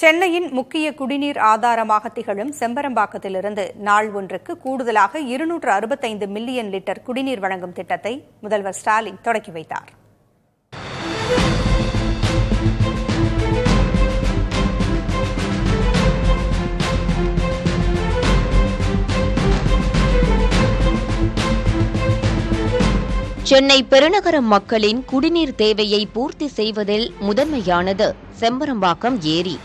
சென்னையின் முக்கிய குடிநீர் ஆதாரமாக திகழும் செம்பரம்பாக்கத்திலிருந்து நாள் ஒன்றுக்கு கூடுதலாக 265 மில்லியன் லிட்டர் குடிநீர் வழங்கும் திட்டத்தை முதல்வர் ஸ்டாலின் தொடக்கி வைத்தார். சென்னை பெருநகர மக்களின் குடிநீர் தேவையை பூர்த்தி செய்வதில் முதன்மையானது செம்பரம்பாக்கம் ஏரி.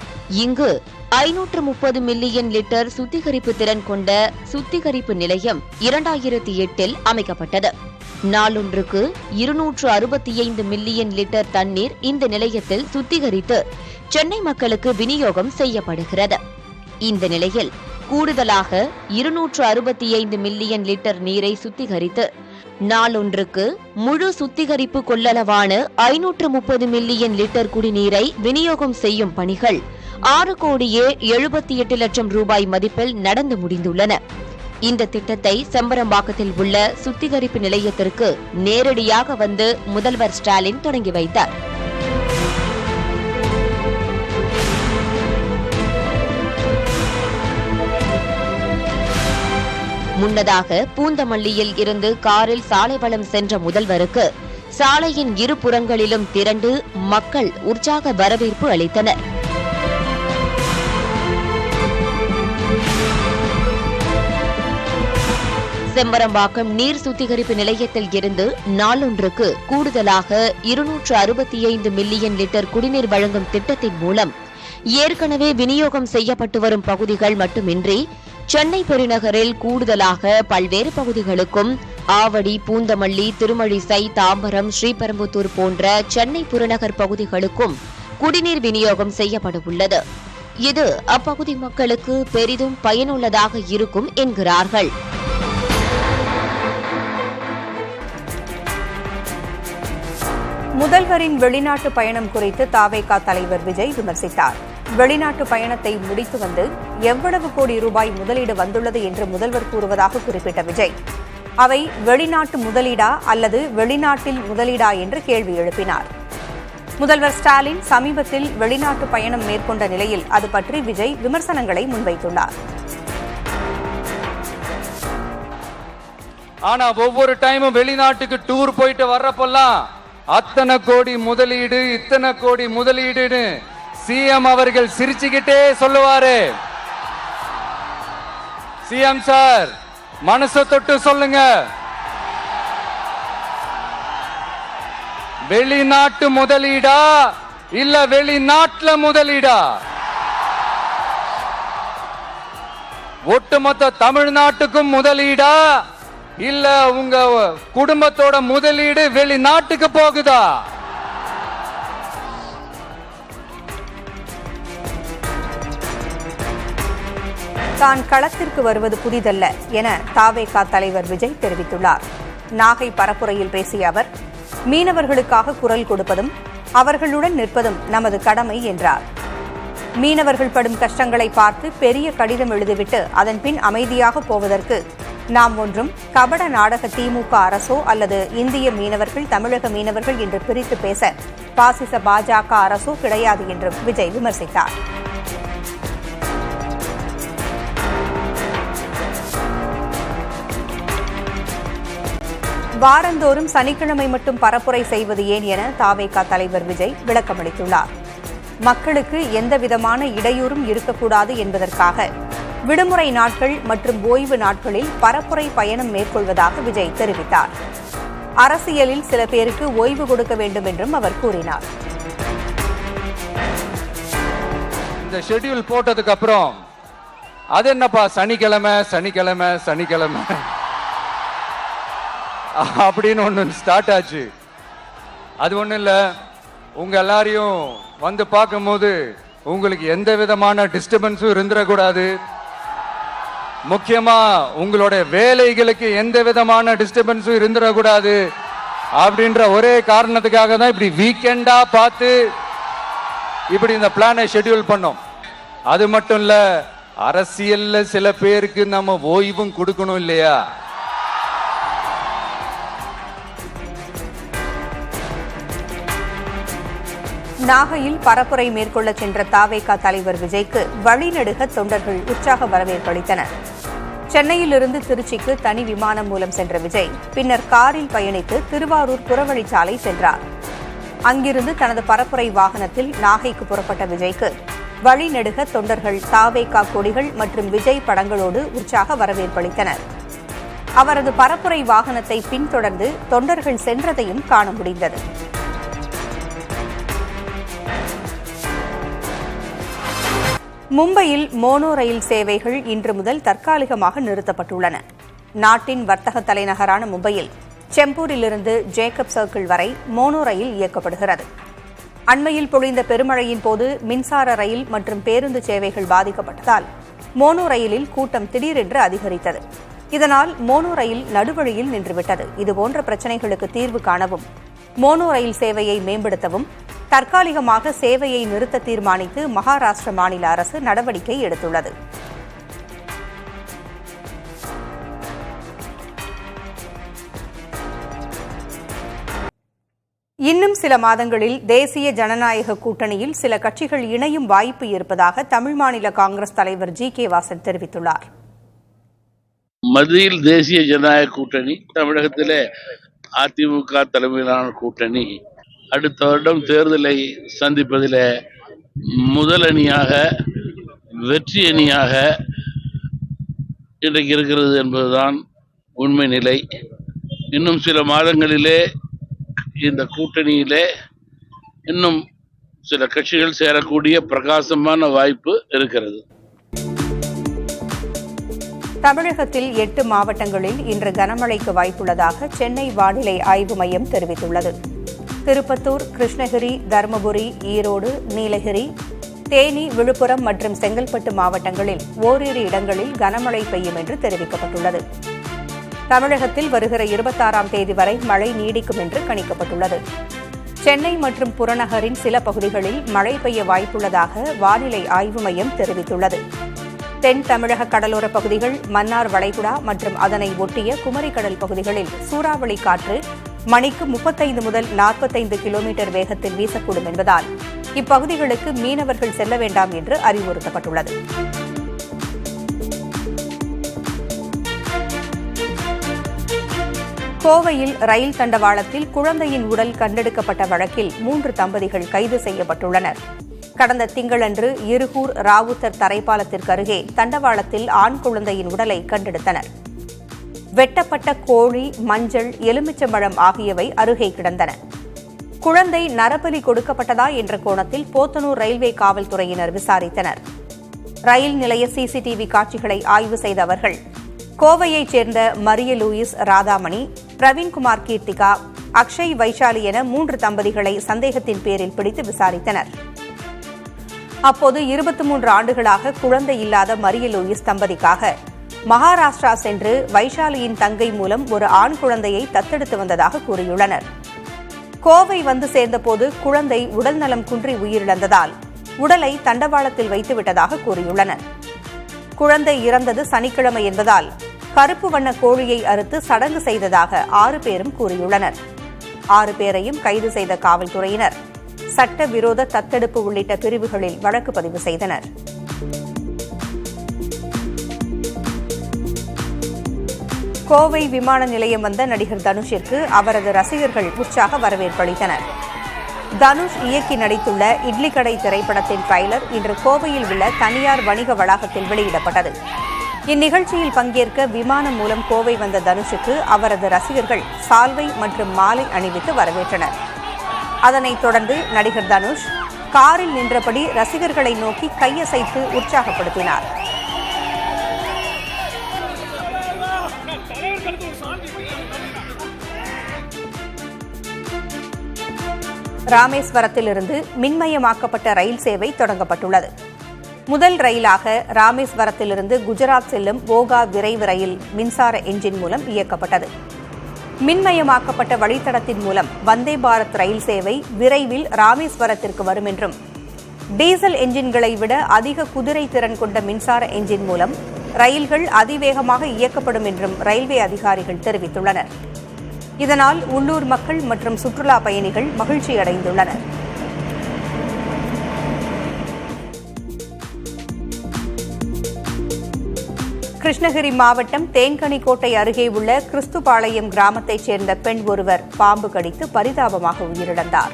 இங்கு 530 மில்லியன் லிட்டர் சுத்திகரிப்பு திறன் கொண்ட சுத்திகரிப்பு நிலையம் 2008இல் அமைக்கப்பட்டது. நாளொன்றுக்கு 265 மில்லியன் லிட்டர் தண்ணீர் இந்த நிலையத்தில் சுத்திகரித்து சென்னை மக்களுக்கு விநியோகம் செய்யப்படுகிறது. இந்த நிலையில் கூடுதலாக 265 மில்லியன் லிட்டர் நீரை சுத்திகரித்து நாளொன்றுக்கு முழு சுத்திகரிப்பு கொள்ளளவான 530 மில்லியன் லிட்டர் குடிநீரை விநியோகம் செய்யும் பணிகள் 6,78 லட்சம் ரூபாய் மதிப்பில் நடந்து முடிந்துள்ளன. இந்த திட்டத்தை செம்பரம்பாக்கத்தில் உள்ள சுத்திகரிப்பு நிலையத்திற்கு நேரடியாக வந்து முதல்வர் ஸ்டாலின் தொடங்கி வைத்தார். முன்னதாக பூந்தமல்லியில் இருந்து காரில் சாலை வலம் சென்ற முதல்வருக்கு சாலையின் இரு புறங்களிலும் திரண்டு மக்கள் உற்சாக வரவேற்பு அளித்தனர். செம்பரம்பாக்கம் நீர் சுத்திகரிப்பு நிலையத்தில் இருந்து நாளொன்றுக்கு கூடுதலாக 265 மில்லியன் லிட்டர் குடிநீர் வழங்கும் திட்டத்தின் மூலம் ஏற்கனவே விநியோகம் செய்யப்பட்டு வரும் பகுதிகள் மட்டுமின்றி சென்னை பெருநகரில் கூடுதலாக பல்வேறு பகுதிகளுக்கும் ஆவடி, பூந்தமல்லி, திருமழிசை, தாம்பரம், ஸ்ரீபெரும்புதூர் போன்ற சென்னை புறநகர் பகுதிகளுக்கும் குடிநீர் விநியோகம் செய்யப்பட உள்ளது. இது அப்பகுதி மக்களுக்கு பெரிதும் பயனுள்ளதாக இருக்கும் என்கிறார்கள். முதல்வரின் வெளிநாட்டு பயணம் குறித்து தவேகா தலைவர் விஜய் விமர்சித்தார். வெளிநாட்டு பயணத்தை முடித்து வந்து எவ்வளவு கோடி ரூபாய் முதலீடு வந்துள்ளது என்று முதல்வர் கூறுவதாக குறிப்பிட்ட விஜய், அவை வெளிநாட்டு முதலீடா அல்லது வெளிநாட்டில் முதலீடா என்று கேள்வி எழுப்பினார். முதல்வர் ஸ்டாலின் சமீபத்தில் வெளிநாட்டு பயணம் மேற்கொண்ட நிலையில் அது பற்றி விஜய் விமர்சனங்களை முன்வைத்துள்ளார். ஆனா ஒவ்வொரு டைமும் வெளிநாட்டுக்கு டூர் போயிட்டு வர்றப்பெல்லாம் அத்தனை கோடி முதலீடு, இத்தனை கோடி முதலீடுன்னு சிஎம் அவர்கள் சிரிச்சுக்கிட்டே சொல்லுவாரு. சிஎம் சார், மனசை தொட்டு சொல்லுங்க, வெளிநாட்டு முதலீடா இல்ல வெளிநாட்டுல முதலீடா? ஒட்டுமொத்த தமிழ்நாட்டுக்கும் முதலீடா இல்ல உங்க குடும்பத்தோட முதலீடு வெளிநாட்டுக்கு போகுதா? தான் களத்திற்கு வருவது புதிதல்ல என தவேகா தலைவர் விஜய் தெரிவித்துள்ளார். நாகை பரப்புரையில் பேசிய அவர், மீனவர்களுக்காக குரல் கொடுப்பதும் அவர்களுடன் நிற்பதும் நமது கடமை என்றார். மீனவர்கள் படும் கஷ்டங்களை பார்த்து பெரிய கடிதம் எழுதிவிட்டு அதன் பின் அமைதியாக போவதற்கு நாம் ஒன்றும் கபட நாடக திமுக அரசோ அல்லது இந்திய மீனவர்கள், தமிழக மீனவர்கள் என்று பிரித்து பேச பாசிச பாஜக அரசோ கிடையாது என்றும் விஜய் விமர்சித்தார். வாரந்தோறும் சனிக்கிழமை மட்டும் பரப்புரை செய்வது ஏன் என தவேகா தலைவர் விஜய் விளக்கமளித்துள்ளார். மக்களுக்கு எந்தவிதமான இடையூறும் இருக்கக்கூடாது என்பதற்காக விடுமுறை நாட்கள் மற்றும் ஓய்வு நாட்களில் பரப்புரை பயணம் மேற்கொள்வதாக விஜய் தெரிவித்தார். அரசியலில் சில பேருக்கு ஓய்வு கொடுக்க வேண்டும் என்றும் அவர் கூறினார். இந்த ஷெட்யூல் போட்டதுக்கு அப்புறம் அது என்னப்பா சனிக்கிழமை சனிக்கிழமை சனிக்கிழமை அப்படின்னு ஒண்ணு ஸ்டார்ட் ஆச்சு. அது ஒண்ணு இல்ல, உங்க எல்லாரையும் வந்து பார்க்கும்போது உங்களுக்கு எந்த விதமான டிஸ்டர்பன்ஸும் இருந்துடக்கூடாது, முக்கியமா உங்களுடைய வேலைகளுக்கு எந்த விதமான டிஸ்டர்பன்ஸும் இருந்துடக்கூடாது அப்படின்ற ஒரே காரணத்துக்காக தான் இப்படி வீக்கெண்டா பார்த்து இப்படி இந்த பிளானை ஷெட்யூல் பண்ணோம். அது மட்டும் இல்ல, அரசியல்ல சில பேருக்கு நம்ம ஓய்வும் கொடுக்கணும் இல்லையா? நாகையில் பரப்புரை மேற்கொள்ள சென்ற தாவேகா தலைவர் விஜய்க்கு வழிநெடுக தொண்டர்கள் உற்சாக வரவேற்பு அளித்தனர். சென்னையிலிருந்து திருச்சிக்கு தனி விமானம் மூலம் சென்ற விஜய் பின்னர் காரில் பயணித்து திருவாரூர் புறவழிச்சாலை சென்றார். அங்கிருந்து தனது பரப்புரை வாகனத்தில் நாகைக்கு புறப்பட்ட விஜய்க்கு வழிநெடுக தொண்டர்கள் தாவேகா கொடிகள் மற்றும் விஜய் படங்களோடு உற்சாக வரவேற்பளித்தனர். அவரது பரப்புரை வாகனத்தை பின்தொடர்ந்து தொண்டர்கள் சென்றதையும் காண முடிந்தது. மும்பையில் மோனோ ரயில் சேவைகள் இன்று முதல் தற்காலிகமாக நிறுத்தப்பட்டுள்ளன. நாட்டின் வர்த்தக தலைநகரான மும்பையில் செம்பூரிலிருந்து ஜேக்கப் சர்க்கிள் வரை மோனோ ரயில் இயக்கப்படுகிறது. அண்மையில் பொழிந்த பெருமழையின் போது மின்சார ரயில் மற்றும் பேருந்து சேவைகள் பாதிக்கப்பட்டதால் மோனோ ரயிலில் கூட்டம் திடீரென்று அதிகரித்தது. இதனால் மோனோ ரயில் நடுவழியில் நின்றுவிட்டது. இதுபோன்ற பிரச்சினைகளுக்கு தீர்வு காணவும் மோனோ ரயில் சேவையை மேம்படுத்தவும் தற்காலிகமாக சேவையை நிறுத்த தீர்மானித்து மகாராஷ்டிர மாநில அரசு நடவடிக்கை எடுத்துள்ளது. இன்னும் சில மாதங்களில் தேசிய ஜனநாயக கூட்டணியில் சில கட்சிகள் இணையும் வாய்ப்பு இருப்பதாக தமிழ் மாநில காங்கிரஸ் தலைவர் ஜி.கே. வாசன் தெரிவித்துள்ளார். மத்தியில் தேசிய ஜனநாயக கூட்டணி, தமிழகத்திலே அதிமுக தலைமையிலான கூட்டணி அடுத்த வருடம் தேர்தலை சந்திப்பதில் முதல் அணியாக, வெற்றி அணியாக இன்றைக்கு இருக்கிறது என்பதுதான் உண்மை நிலை. இன்னும் சில மாதங்களிலே இந்த கூட்டணியிலே இன்னும் சில கட்சிகள் சேரக்கூடிய பிரகாசமான வாய்ப்பு இருக்கிறது. தமிழகத்தில் 8 மாவட்டங்களில் இன்று கனமழைக்கு வாய்ப்புள்ளதாக சென்னை வானிலை ஆய்வு மையம் தெரிவித்துள்ளது. திருப்பத்தூர், கிருஷ்ணகிரி, தருமபுரி, ஈரோடு, நீலகிரி, தேனி, விழுப்புரம் மற்றும் செங்கல்பட்டு மாவட்டங்களில் ஓரிரு இடங்களில் கனமழை பெய்யும் என்று தெரிவிக்கப்பட்டுள்ளது. தமிழகத்தில் வருகிற 26ஆம் தேதி வரை மழை நீடிக்கும் என்று கணிக்கப்பட்டுள்ளது. சென்னை மற்றும் புறநகரின் சில பகுதிகளில் மழை பெய்ய வாய்ப்புள்ளதாக வானிலை ஆய்வு மையம் தெரிவித்துள்ளது. தென் தமிழக கடலோர பகுதிகள், மன்னார் வளைகுடா மற்றும் அதனை ஒட்டிய குமரிக்கடல் பகுதிகளில் சூறாவளி காற்று மணிக்கு 35 முதல் 45 கிலோமீட்டர் வேகத்தில் வீசக்கூடும் என்பதால் இப்பகுதிகளுக்கு மீனவர்கள் செல்ல வேண்டாம் என்று அறிவுறுத்தப்பட்டுள்ளது. கோவையில் ரயில் தண்டவாளத்தில் குழந்தையின் உடல் கண்டெடுக்கப்பட்ட வழக்கில் 3 தம்பதிகள் கைது செய்யப்பட்டுள்ளனர். கடந்த திங்களன்று இருகூர் ராவுத்தர் தரைப்பாலத்திற்கு அருகே தண்டவாளத்தில் ஆண் குழந்தையின் உடலை கண்டெடுத்தனர். வெட்டப்பட்ட கோழி, மஞ்சள், எலுமிச்சம்பழம் ஆகியவை அருகே கிடந்தன. குழந்தை நரபலி கொடுக்கப்பட்டதா என்ற கோணத்தில் போத்தனூர் ரயில்வே காவல்துறையினர் விசாரித்தனர். ரயில் நிலைய சிசிடிவி காட்சிகளை ஆய்வு செய்த அவர்கள் கோவையைச் சேர்ந்த மரிய லூயிஸ், ராதாமணி, பிரவீன்குமார் கீர்த்திகா, அக்ஷய், வைஷாலி என 3 தம்பதிகளை சந்தேகத்தின் பேரில் பிடித்து விசாரித்தனர். அப்போது 23 ஆண்டுகளாக குழந்தை இல்லாத மரிய லூயிஸ் தம்பதிக்காக மகாராஷ்டிரா சென்று வைஷாலியின் தங்கை மூலம் ஒரு ஆண் குழந்தையை தத்தெடுத்து வந்ததாக கூறியுள்ளனர். கோவை வந்து சேர்ந்தபோது குழந்தை உடல்நலம் குன்றி உயிரிழந்ததால் உடலை தண்டவாளத்தில் வைத்துவிட்டதாக கூறியுள்ளனர். குழந்தை இறந்தது சனிக்கிழமை என்பதால் கருப்பு வண்ண கோழியை அறுத்து சடங்கு செய்ததாக 6 பேரும் கூறியுள்ளனர். 6 பேரையும் கைது செய்த காவல்துறையினர் சட்டவிரோத தத்தெடுப்பு உள்ளிட்ட பிரிவுகளில் வழக்கு பதிவு செய்தனர். கோவை விமான நிலையம் வந்த நடிகர் தனுஷிற்கு அவரது ரசிகர்கள் உற்சாக வரவேற்பளித்தனர். தனுஷ் இயக்கி நடித்துள்ள இட்லி கடை திரைப்படத்தின் ட்ரைலர் இன்று கோவையில் உள்ள தனியார் வணிக வளாகத்தில் வெளியிடப்பட்டது. இந்நிகழ்ச்சியில் பங்கேற்க விமானம் மூலம் கோவை வந்த தனுஷுக்கு அவரது ரசிகர்கள் சால்வை மற்றும் மாலை அணிவித்து வரவேற்றனர். அதனைத் தொடர்ந்து நடிகர் தனுஷ் காரில் நின்றபடி ரசிகர்களை நோக்கி கையசைத்து உற்சாகப்படுத்தினார். ராமேஸ்வரத்திலிருந்து மின்மயமாக்கப்பட்ட ரயில் சேவை தொடங்கப்பட்டுள்ளது. முதல் ரயிலாக ராமேஸ்வரத்திலிருந்து குஜராத் செல்லும் ஓகா விரைவு ரயில் மின்சார என்ஜின் மூலம் இயக்கப்பட்டது. மின்மயமாக்கப்பட்ட வழித்தடத்தின் மூலம் வந்தே பாரத் ரயில் சேவை விரைவில் ராமேஸ்வரத்திற்கு வரும் என்றும், டீசல் என்ஜின்களை விட அதிக குதிரை திறன் கொண்ட மின்சார என்ஜின் மூலம் ரயில்கள் அதிவேகமாக இயக்கப்படும் என்றும் ரயில்வே அதிகாரிகள் தெரிவித்துள்ளனர். இதனால் உள்ளூர் மக்கள் மற்றும் சுற்றுலா பயணிகள் மகிழ்ச்சியடைந்துள்ளனர். கிருஷ்ணகிரி மாவட்டம் தேன்கனிக்கோட்டை அருகே உள்ள கிறிஸ்துபாளையம் கிராமத்தைச் சேர்ந்த பெண் ஒருவர் பாம்பு கடித்து பரிதாபமாக உயிரிழந்தார்.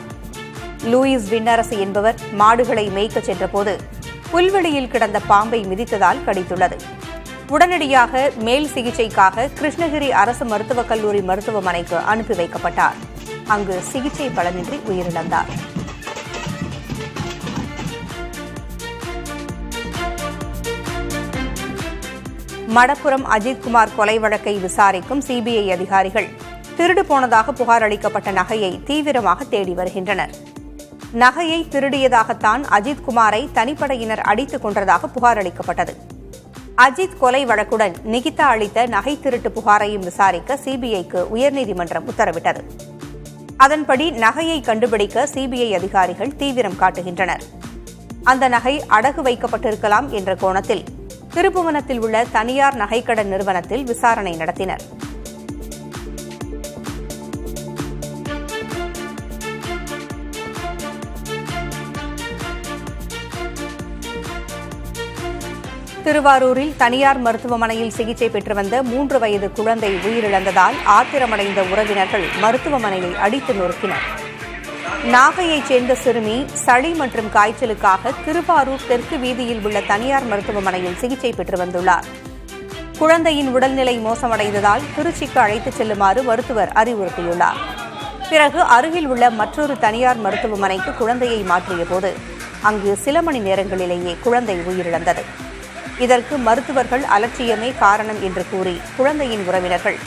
லூயிஸ் விண்ணரசு என்பவர் மாடுகளை மேய்க்கச் சென்றபோது புல்வெளியில் கிடந்த பாம்பை மிதித்ததால் கடித்துள்ளது. உடனடியாக மேல் சிகிச்சைக்காக கிருஷ்ணகிரி அரசு மருத்துவக் கல்லூரி மருத்துவமனைக்கு அனுப்பி வைக்கப்பட்டார். அங்கு சிகிச்சை பலனின்றி உயிரிழந்தார். மடப்புரம் அஜித்குமார் கொலை வழக்கை விசாரிக்கும் சிபிஐ அதிகாரிகள் திருடு போனதாக புகார் அளிக்கப்பட்ட நகையை தீவிரமாக தேடி வருகின்றனர். நகையை திருடியதாகத்தான் அஜித்குமாரை தனிப்படையினர் அடித்துக் கொன்றதாக புகார் அளிக்கப்பட்டது. அஜித் கொலை வழக்குடன் நிகிதா அளித்த நகை திருட்டு புகாரையும் விசாரிக்க சிபிஐக்கு உயர்நீதிமன்றம் உத்தரவிட்டது. அதன்படி நகையை கண்டுபிடிக்க சிபிஐ அதிகாரிகள் தீவிரம் காட்டுகின்றனர். அந்த நகை அடகு வைக்கப்பட்டிருக்கலாம் என்ற கோணத்தில் திருப்புவனத்தில் உள்ள தனியார் நகைக்கடன் நிறுவனத்தில் விசாரணை நடத்தினர். திருவாரூரில் தனியார் மருத்துவமனையில் சிகிச்சை பெற்று வந்த 3 வயது குழந்தை உயிரிழந்ததால் ஆத்திரமடைந்த உறவினர்கள் மருத்துவமனையை அடித்து நொறுக்கினர். நாகையைச் சேர்ந்த சிறுமி சளி மற்றும் காய்ச்சலுக்காக திருவாரூர் தெற்கு வீதியில் உள்ள தனியார் மருத்துவமனையில் சிகிச்சை பெற்று வந்துள்ளார். குழந்தையின் உடல்நிலை மோசமடைந்ததால் திருச்சிக்கு அழைத்துச் செல்லுமாறு மருத்துவர் அறிவுறுத்தியுள்ளார். பிறகு அருகில் உள்ள மற்றொரு தனியார் மருத்துவமனைக்கு குழந்தையை மாற்றியபோது அங்கு சில மணி நேரங்களிலேயே குழந்தை உயிரிழந்தது. இதற்கு மருத்துவர்கள் அலட்சியமே காரணம் என்று கூறி குழந்தையின் உறவினர்கள்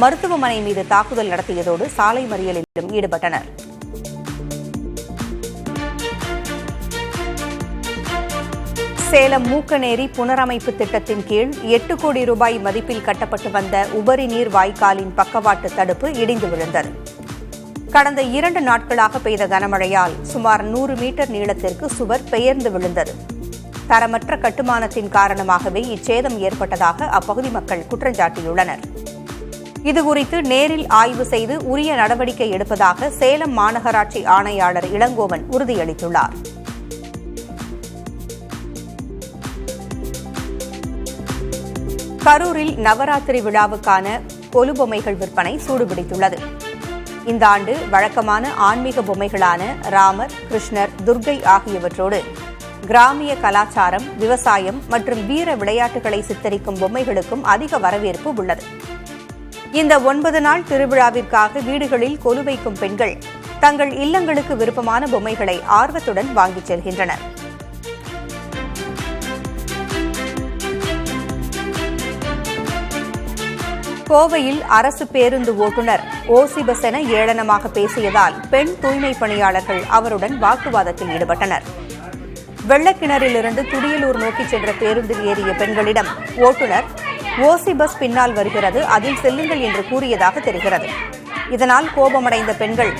மருத்துவமனை மீது தாக்குதல் நடத்தியதோடு சாலை மறியலிலும் ஈடுபட்டனர். சேலம் மூக்கநேரி புனரமைப்பு திட்டத்தின் கீழ் 8 கோடி ரூபாய் மதிப்பில் கட்டப்பட்டு வந்த உபரி நீர் வாய்க்காலின் பக்கவாட்டு தடுப்பு இடிந்து விழுந்தது. கடந்த 2 நாட்களாக பெய்த கனமழையால் சுமார் 100 மீட்டர் நீளத்திற்கு சுவர் பெயர்ந்து விழுந்தது. தரமற்ற கட்டுமானத்தின் காரணமாகவே இச்சேதம் ஏற்பட்டதாக அப்பகுதி மக்கள் குற்றஞ்சாட்டியுள்ளனர். இதுகுறித்து நேரில் ஆய்வு செய்து உரிய நடவடிக்கை எடுப்பதாக சேலம் மாநகராட்சி ஆணையாளர் இளங்கோவன் உறுதியளித்துள்ளார். கரூரில் நவராத்திரி விழாவுக்கான கொலுபொம்மைகள் விற்பனை சூடுபிடித்துள்ளது. இந்த ஆண்டு வழக்கமான ஆன்மீக பொம்மைகளான ராமர், கிருஷ்ணர், துர்க்கை ஆகியவற்றோடு கிராமிய கலாச்சாரம், விவசாயம் மற்றும் வீர விளையாட்டுகளை சித்தரிக்கும் பொம்மைகளுக்கும் அதிக வரவேற்பு உள்ளது. இந்த 9 நாள் திருவிழாவிற்காக வீடுகளில் கொலு வைக்கும் பெண்கள் தங்கள் இல்லங்களுக்கு விருப்பமான பொம்மைகளை ஆர்வத்துடன் வாங்கிச் செல்கின்றனர். கோவையில் அரசு பேருந்து ஓட்டுநர் ஓசி பஸ் என ஏளனமாக பேசியதால் பெண் தூய்மை பணியாளர்கள் அவருடன் வாக்குவாதத்தில் ஈடுபட்டனர். வெள்ளக்கிணறிலிருந்து துடியலூர் நோக்கி சென்ற பேருந்தில் ஏறிய பெண்களிடம் ஓட்டுநர் ஓசி பஸ் பின்னால் வருகிறது, அதில் செல்லுங்கள் என்று கூறியதாக தெரிகிறது. இதனால் கோபமடைந்த பெண்கள்,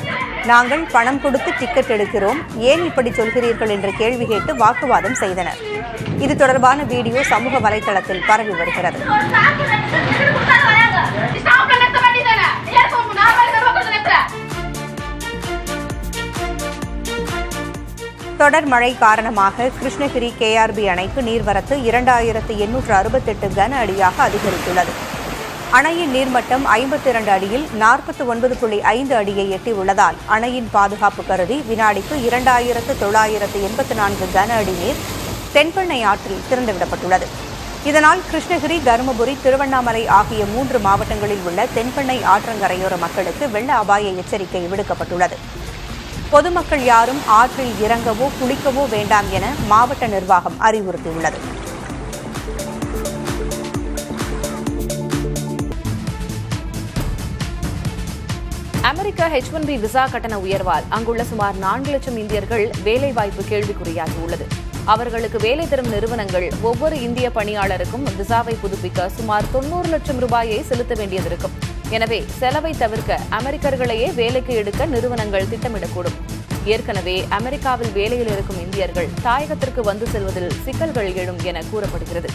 நாங்கள் பணம் கொடுத்து டிக்கெட் எடுக்கிறோம், ஏன் இப்படி சொல்கிறீர்கள் என்று கேள்வி கேட்டு வாக்குவாதம் செய்தனர். இது தொடர்பான வீடியோ சமூக வலைதளத்தில் பரவி வருகிறது. தொடர் மழை காரணமாக கிருஷ்ணகிரி கேஆர்பி அணைக்கு நீர்வரத்து 2868 கன அடியாக அதிகரித்துள்ளது. அணையின் நீர்மட்டம் 52 அடியில் 49.5 அடியை எட்டியுள்ளதால் அணையின் பாதுகாப்பு கருதி வினாடிக்கு 2984 கன அடி நீர் தென்பெண்ணை ஆற்றில் திறந்துவிடப்பட்டுள்ளது. இதனால் கிருஷ்ணகிரி, தருமபுரி, திருவண்ணாமலை ஆகிய 3 மாவட்டங்களில் உள்ள தென்பெண்ணை ஆற்றங்கரையோர மக்களுக்கு வெள்ள அபாய எச்சரிக்கை விடுக்கப்பட்டுள்ளது. பொதுமக்கள் யாரும் ஆற்றில் இறங்கவோ குளிக்கவோ வேண்டாம் என மாவட்ட நிர்வாகம் அறிவுறுத்தியுள்ளது. அமெரிக்க H-1B விசா கட்டண உயர்வால் அங்குள்ள சுமார் 4 லட்சம் இந்தியர்கள் வேலைவாய்ப்பு கேள்விக்குறியாகியுள்ளது. அவர்களுக்கு வேலை தரும் நிறுவனங்கள் ஒவ்வொரு இந்திய பணியாளருக்கும் விசாவை புதுப்பிக்க சுமார் 90 லட்சம் ரூபாயை செலுத்த வேண்டியதிருக்கும். எனவே செலவை தவிர்க்க அமெரிக்கர்களையே வேலைக்கு எடுக்க நிறுவனங்கள் திட்டமிடக்கூடும். ஏற்கனவே அமெரிக்காவில் வேலையில் இருக்கும் இந்தியர்கள் தாயகத்திற்கு வந்து செல்வதில் சிக்கல்கள் எழும் என கூறப்படுகிறது.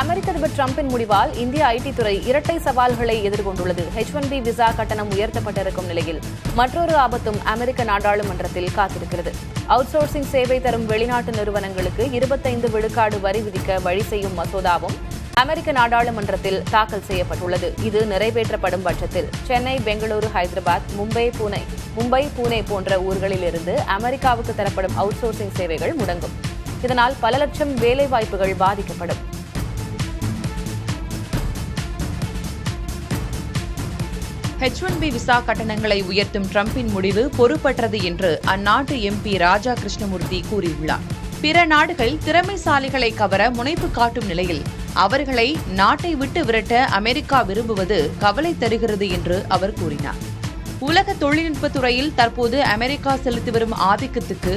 அமெரிக்க அதிபர் டிரம்பின் முடிவால் இந்திய ஐடி துறை இரட்டை சவால்களை எதிர்கொண்டுள்ளது. H1B விசா கட்டணம் உயர்த்தப்பட்டிருக்கும் நிலையில் மற்றொரு ஆபத்தும் அமெரிக்க நாடாளுமன்றத்தில் காத்திருக்கிறது. அவுட் சோர்சிங் சேவை தரும் வெளிநாட்டு நிறுவனங்களுக்கு 25 விழுக்காடு வரி விதிக்க வழி செய்யும் மசோதாவும் அமெரிக்க நாடாளுமன்றத்தில் தாக்கல் செய்யப்பட்டுள்ளது. இது நிறைவேற்றப்படும் பட்சத்தில் சென்னை, பெங்களூரு, ஹைதராபாத், மும்பை, புனே போன்ற ஊர்களிலிருந்து அமெரிக்காவுக்கு தரப்படும் அவுட் சோர்சிங் சேவைகள் முடங்கும். இதனால் பல லட்சம் வேலைவாய்ப்புகள் பாதிக்கப்படும். H1B விசா கட்டணங்களை உயர்த்தும் டிரம்பின் முடிவு பொறுப்பற்றது என்று அந்நாட்டு MP ராஜா கிருஷ்ணமூர்த்தி கூறியுள்ளார். பிற நாடுகள் திறமைசாலிகளை கவர முனைப்பு காட்டும் நிலையில் அவர்களை நாட்டை விட்டு விரட்ட அமெரிக்கா விரும்புவது கவலை தருகிறது என்று அவர் கூறினார். உலக தொழில்நுட்பத் துறையில் தற்போது அமெரிக்கா செலுத்தி வரும் ஆதிக்கத்துக்கு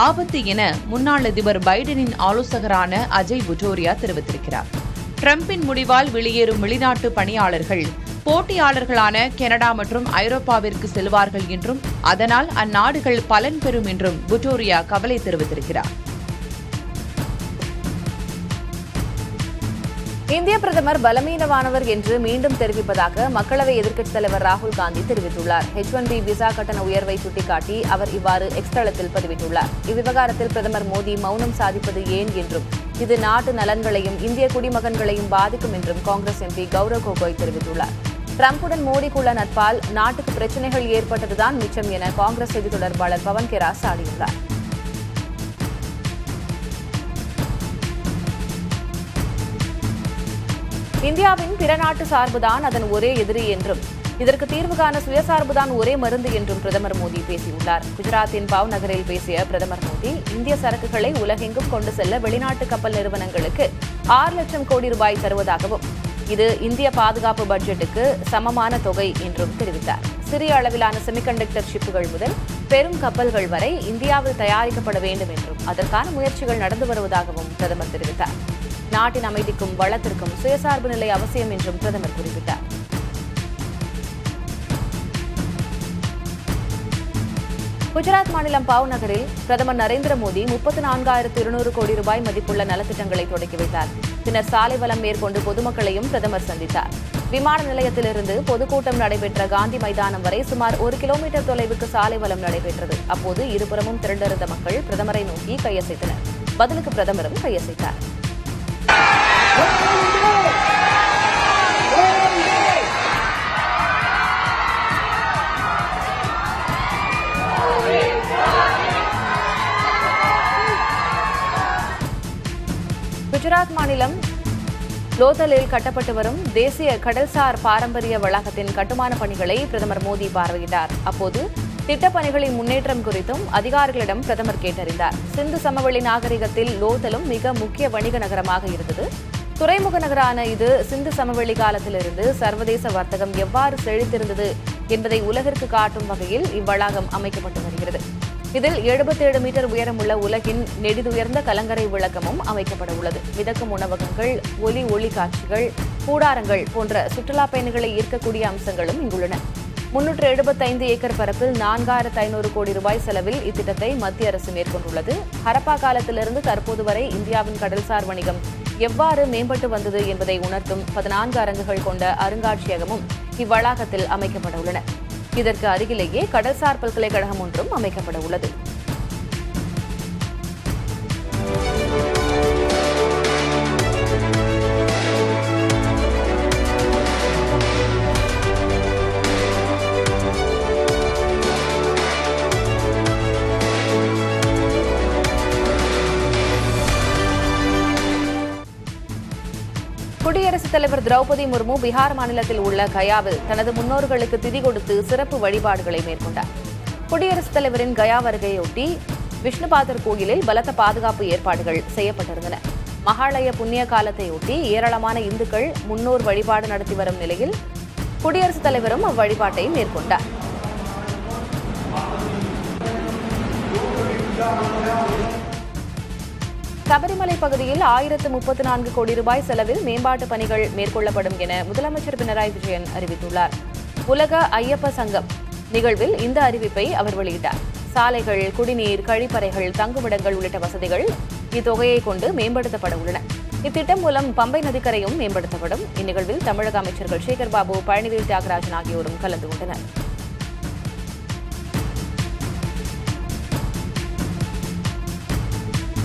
ஆபத்து என முன்னாள் அதிபர் பைடனின் ஆலோசகரான அஜய் புட்டோரியா தெரிவித்திருக்கிறார். டிரம்பின் முடிவால் வெளியேறும் வெளிநாட்டு பணியாளர்கள் போட்டியாளர்களான கனடா மற்றும் ஐரோப்பாவிற்கு செல்வார்கள் என்றும் அதனால் அந்நாடுகள் பலன் பெறும் என்றும் புட்டோரியா கவலை தெரிவித்திருக்கிறார். இந்திய பிரதமர் பலவீனமானவர் என்று மீண்டும் தெரிவிப்பதாக மக்களவை எதிர்க்கட்சித் தலைவர் ராகுல் காந்தி தெரிவித்துள்ளார். H1B விசா கட்டண உயர்வை சுட்டிக்காட்டி அவர் இவ்வாறு எக்ஸ் தளத்தில் பதிவிட்டுள்ளார். இவ்விவகாரத்தில் பிரதமர் மோடி மௌனம் சாதிப்பது ஏன் என்றும் இது நாட்டு நலன்களையும் இந்திய குடிமகன்களையும் பாதிக்கும் என்றும் காங்கிரஸ் MP கௌரவ் கோகோய் தெரிவித்துள்ளார். டிரம்புடன் மோடிக்குள்ள நட்பால் நாட்டுக்கு பிரச்சினைகள் ஏற்பட்டதுதான் மிச்சம் என காங்கிரஸ் செய்தி தொடர்பாளர் பவன் கெரா சாடியுள்ளார். இந்தியாவின் பிற நாட்டு சார்புதான் அதன் ஒரே எதிரி என்றும் இதற்கு தீர்வு காண சுயசார்புதான் ஒரே மருந்து என்றும் பிரதமர் மோடி பேசியுள்ளார். குஜராத்தின் பாவ் நகரில் பேசிய பிரதமர் மோடி இந்திய சரக்குகளை உலகெங்கும் கொண்டு செல்ல வெளிநாட்டு கப்பல் நிறுவனங்களுக்கு 6 லட்சம் கோடி ரூபாய் தருவதாகவும் இது இந்திய பாதுகாப்பு பட்ஜெட்டுக்கு சமமான தொகை என்றும் தெரிவித்தார். சிறிய அளவிலான செமிகண்டக்டர் சிப்புகள் முதல் பெரும் கப்பல்கள் வரை இந்தியாவில் தயாரிக்கப்பட வேண்டும் என்றும் அதற்கான முயற்சிகள் நடந்து வருவதாகவும் பிரதமர் தெரிவித்தார். நாட்டின் அமைதிக்கும் வளத்திற்கும் சுயசார்பு நிலை அவசியம் என்றும் பிரதமர் குறிப்பிட்டார். குஜராத் மாநிலம் பாவ் நகரில் பிரதமர் நரேந்திர மோடி 34,200 கோடி ரூபாய் மதிப்புள்ள நலத்திட்டங்களை தொடக்கி வைத்தார். பின்னர் சாலை வலம் மேற்கொண்டு பொதுமக்களையும் பிரதமர் சந்தித்தார். விமான நிலையத்திலிருந்து பொதுக்கூட்டம் நடைபெற்ற காந்தி மைதானம் வரை சுமார் 1 கிலோமீட்டர் தொலைவுக்கு சாலை வலம் நடைபெற்றது. அப்போது இருபுறமும் திரண்டிருந்த மக்கள் பிரதமரை நோக்கி கையசைத்தனர். பதிலுக்கு பிரதமரும் கையசைத்தார். குஜராத் மாநிலம் லோதலில் கட்டப்பட்டு வரும் தேசிய கடல்சார் பாரம்பரிய வளாகத்தின் கட்டுமான பணிகளை பிரதமர் மோடி பார்வையிட்டார். அப்போது திட்டப்பணிகளின் முன்னேற்றம் குறித்தும் அதிகாரிகளிடம் பிரதமர் கேட்டறிந்தார். சிந்து சமவெளி நாகரிகத்தில் லோதலும் மிக முக்கிய வணிக நகரமாக இருந்தது. துறைமுக நகரான இது சிந்து சமவெளி காலத்திலிருந்து சர்வதேச வர்த்தகம் எவ்வாறு செழித்திருந்தது என்பதை உலகிற்கு காட்டும் வகையில் இவ்வளாகம் அமைக்கப்பட்டு வருகிறது. இதில் 77 மீட்டர் உயரமுள்ள உலகின் நெடிதுயர்ந்த கலங்கரை விளக்கமும் அமைக்கப்பட உள்ளது. மிதக்கும் உணவகங்கள், ஒளி காட்சிகள், கூடாரங்கள் போன்ற சுற்றுலா பயணிகளை ஈர்க்கக்கூடிய அம்சங்களும் இங்குள்ளன. 375 ஏக்கர் பரப்பில் 4,500 கோடி ரூபாய் செலவில் இத்திட்டத்தை மத்திய அரசு மேற்கொண்டுள்ளது. ஹரப்பா காலத்திலிருந்து தற்போது வரை இந்தியாவின் கடல்சார் வணிகம் எவ்வாறு மேம்பட்டு வந்தது என்பதை உணர்த்தும் 14 அரங்குகள் கொண்ட அருங்காட்சியகமும் இவ்வளாகத்தில் அமைக்கப்பட உள்ளன. இதற்கு அருகிலேயே கடல்சார் பல்கலைக்கழகம் ஒன்றும் அமைக்கப்பட உள்ளது. குடியரசுத் தலைவர் திரௌபதி முர்மு பீகார் மாநிலத்தில் உள்ள கயாவில் தனது முன்னோர்களுக்கு திதி கொடுத்து சிறப்பு வழிபாடுகளை மேற்கொண்டார். குடியரசுத் தலைவரின் கயா வருகையொட்டி விஷ்ணுபாதர் கோயிலில் பலத்த பாதுகாப்பு ஏற்பாடுகள் செய்யப்பட்டிருந்தன. மகாலய புண்ணிய காலத்தையொட்டி ஏராளமான இந்துக்கள் முன்னோர் வழிபாடு நடத்தி வரும் நிலையில் குடியரசுத் தலைவரும் அவ்வழிபாட்டை மேற்கொண்டார். சபரிமலை பகுதியில் 1034 கோடி ரூபாய் செலவில் மேம்பாட்டு பணிகள் மேற்கொள்ளப்படும் என முதலமைச்சர் பினராயி விஜயன் அறிவித்துள்ளார். உலக ஐயப்ப சங்கம் நிகழ்வில் இந்த அறிவிப்பை அவர் வெளியிட்டார். சாலைகள், குடிநீர், கழிப்பறைகள், தங்குமிடங்கள் உள்ளிட்ட வசதிகள் இத்தொகையை கொண்டு மேம்படுத்தப்பட உள்ளன. இத்திட்டம் மூலம் பம்பை நதிக்கரையும் மேம்படுத்தப்படும். இந்நிகழ்வில் தமிழக அமைச்சர்கள் சேகர் பாபு, பழனிவேல் தியாகராஜன் ஆகியோரும் கலந்து கொண்டனர்.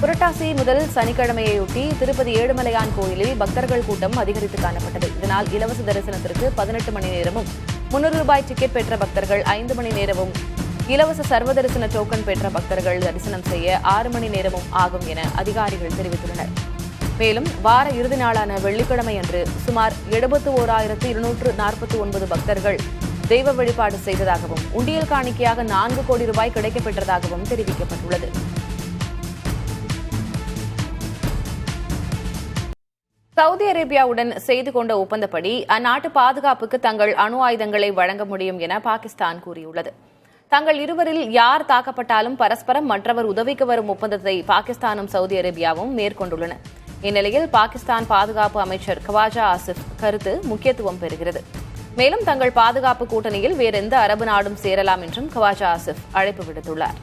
புரட்டாசி முதல் சனிக்கிழமையொட்டி திருப்பதி ஏழுமலையான் கோயிலில் பக்தர்கள் கூட்டம் அதிகரித்து காணப்பட்டது. இதனால் இலவச தரிசனத்திற்கு 18 மணி நேரமும், 300 ரூபாய் டிக்கெட் பெற்ற பக்தர்கள் 5 மணி நேரமும், இலவச சர்வ தரிசன டோக்கன் பெற்ற பக்தர்கள் தரிசனம் செய்ய 6 மணி நேரமும் ஆகும் என அதிகாரிகள் தெரிவித்துள்ளனர். மேலும் வார இறுதி நாளான வெள்ளிக்கிழமை அன்று சுமார் 71,249 பக்தர்கள் தெய்வ வழிபாடு செய்ததாகவும், உண்டியல் காணிக்கையாக 4 கோடி ரூபாய் கிடைக்கப்பெற்றதாகவும் தெரிவிக்கப்பட்டுள்ளது. சவுதி அரேபியாவுடன் செய்து கொண்ட ஒப்பந்தப்படி அந்நாட்டு பாதுகாப்புக்கு தங்கள் அணு ஆயுதங்களை வழங்க முடியும் என பாகிஸ்தான் கூறியுள்ளது. தங்கள் இருவரில் யார் தாக்கப்பட்டாலும் பரஸ்பரம் மற்றவர் உதவிக்கு வரும் ஒப்பந்தத்தை பாகிஸ்தானும் சவுதி அரேபியாவும் மேற்கொண்டுள்ளன. இந்நிலையில் பாகிஸ்தான் பாதுகாப்பு அமைச்சர் கவாஜா ஆசிப் கருத்து முக்கியத்துவம் பெறுகிறது. மேலும் தங்கள் பாதுகாப்பு கூட்டணியில் வேறெந்த அரபு நாடும் சேரலாம் என்றும் கவாஜா ஆசிப் அழைப்பு விடுத்துள்ளார்.